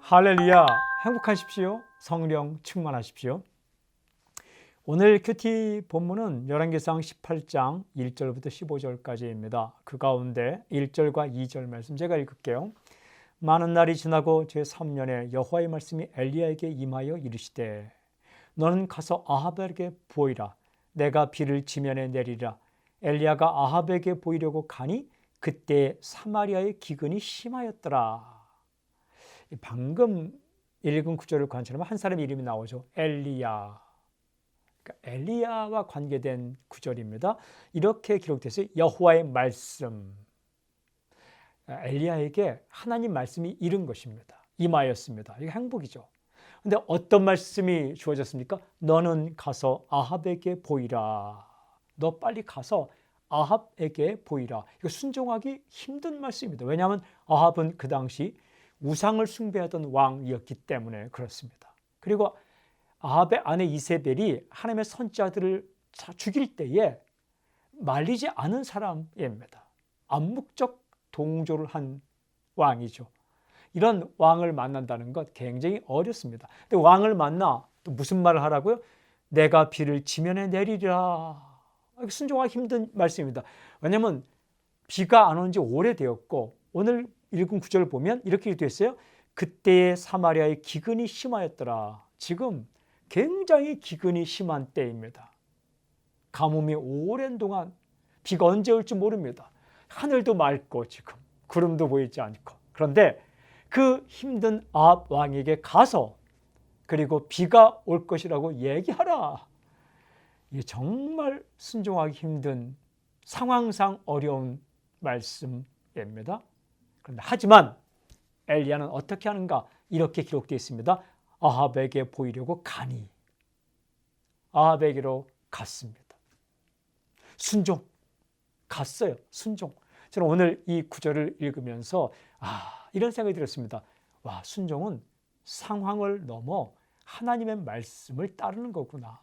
할렐루야, 행복하십시오. 성령 충만하십시오. 오늘 큐티 본문은 열왕기상 18장 1절부터 15절까지입니다. 그 가운데 1절과 2절 말씀 제가 읽을게요. 많은 날이 지나고 제3년에 여호와의 말씀이 엘리야에게 임하여 이르시되 너는 가서 아합에게 보이라. 내가 비를 지면에 내리라. 엘리야가 아합에게 보이려고 가니 그때 사마리아의 기근이 심하였더라. 방금 읽은 구절을 관찰하면 한 사람 이름이 나오죠. 엘리야. 그러니까 엘리야와 관계된 구절입니다. 이렇게 기록됐어요. 여호와의 말씀. 엘리야에게 하나님 말씀이 이른 것입니다. 임하였습니다. 이게 행복이죠. 근데 어떤 말씀이 주어졌습니까? 너는 가서 아합에게 보이라. 너 빨리 가서 아합에게 보이라. 이거 순종하기 힘든 말씀입니다. 왜냐하면 아합은 그 당시 우상을 숭배하던 왕이었기 때문에 그렇습니다. 그리고 아합의 아내 이세벨이 하나님의 선지자들을 죽일 때에 말리지 않은 사람입니다. 암묵적 동조를 한 왕이죠. 이런 왕을 만난다는 것 굉장히 어렵습니다. 근데 왕을 만나 또 무슨 말을 하라고요? 내가 비를 지면에 내리리라. 순종하기 힘든 말씀입니다. 왜냐하면 비가 안 온 지 오래되었고 오늘 읽은 구절을 보면 이렇게 되어 있어요. 그때의 사마리아의 기근이 심하였더라. 지금 굉장히 기근이 심한 때입니다. 가뭄이 오랜 동안 비가 언제 올지 모릅니다. 하늘도 맑고 지금 구름도 보이지 않고. 그런데 그 힘든 아합 왕에게 가서 그리고 비가 올 것이라고 얘기하라. 이게 정말 순종하기 힘든 상황상 어려운 말씀입니다. 그런데 하지만 엘리야는 어떻게 하는가? 이렇게 기록되어 있습니다. 아합에게 보이려고 가니 아합에게로 갔습니다. 순종, 갔어요. 순종. 저는 오늘 이 구절을 읽으면서 이런 생각이 들었습니다. 와, 순종은 상황을 넘어 하나님의 말씀을 따르는 거구나.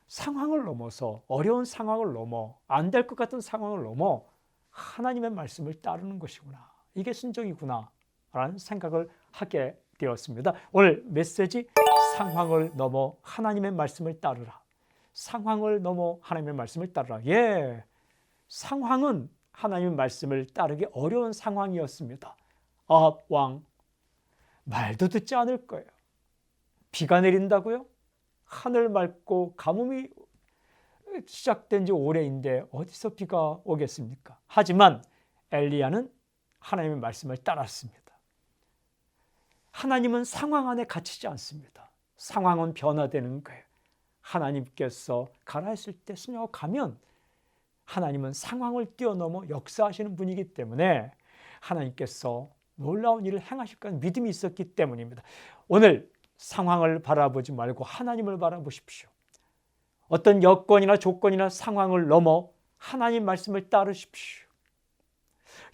상황을 넘어서 어려운 상황을 넘어 안 될 것 같은 상황을 넘어 하나님의 말씀을 따르는 것이구나. 이게 순종이구나 라는 생각을 하게 되었습니다. 오늘 메시지 상황을 넘어 하나님의 말씀을 따르라. 상황을 넘어 하나님의 말씀을 따르라. 예, 상황은 하나님의 말씀을 따르기 어려운 상황이었습니다. 아합 왕 말도 듣지 않을 거예요. 비가 내린다고요? 하늘 맑고 가뭄이 시작된 지 오래인데 어디서 비가 오겠습니까? 하지만 엘리야는 하나님의 말씀을 따랐습니다. 하나님은 상황 안에 갇히지 않습니다. 상황은 변화되는 거예요. 하나님께서 가라 했을 때 순종하고 가면 하나님은 상황을 뛰어넘어 역사하시는 분이기 때문에 하나님께서 놀라운 일을 행하실 거라는 믿음이 있었기 때문입니다. 오늘 상황을 바라보지 말고 하나님을 바라보십시오. 어떤 여건이나 조건이나 상황을 넘어 하나님 말씀을 따르십시오.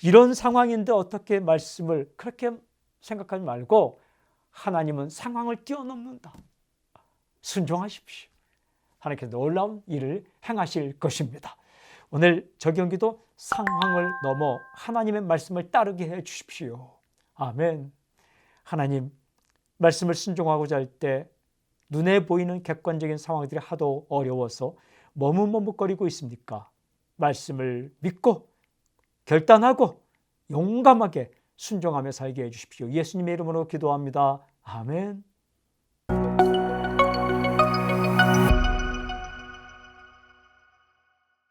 이런 상황인데 어떻게 말씀을 그렇게 생각하지 말고 하나님은 상황을 뛰어넘는다. 순종하십시오. 하나님께서 놀라운 일을 행하실 것입니다. 오늘 적용기도 상황을 넘어 하나님의 말씀을 따르게 해 주십시오. 아멘. 하나님, 말씀을 순종하고자 할 때 눈에 보이는 객관적인 상황들이 하도 어려워서 머뭇머뭇거리고 있습니까? 말씀을 믿고 결단하고 용감하게 순종하며 살게 해주십시오. 예수님의 이름으로 기도합니다. 아멘.